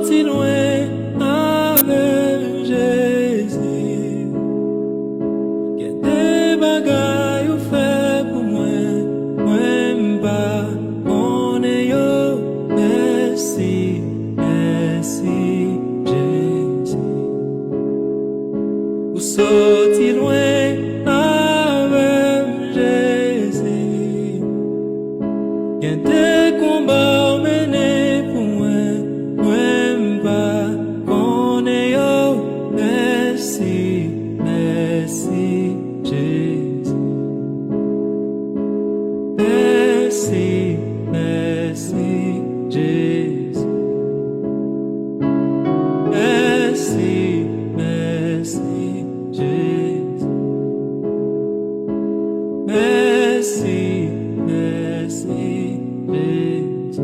Si loin avec Jésus, qu'il y a des bagailles ou fait pour moi, pas on est yo. Merci, merci Jésus. Ou sorti loin avec Jésus, qu'il y a des combats menés pour moi. Merci, merci Jésus. Merci, merci Jésus. Merci, merci Jésus. Merci, merci Jésus.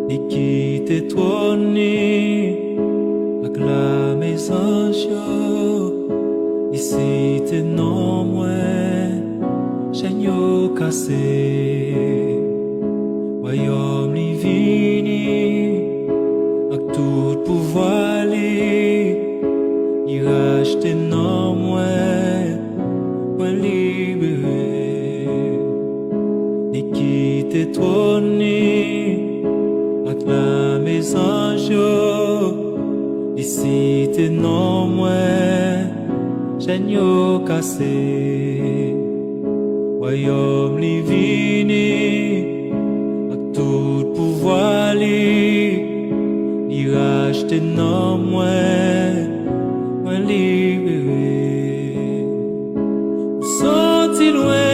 Et qui t'étonne avec la maison ici t'es non moins chaîneau cassé royaume divini avec tout pouvoir il rachète non moins libéré. Et qui t'étonne avec la maison ici t'es non moins chaîneau cassé royaume divini avec tout pouvoir il rachète non moins libéré. Sorti loin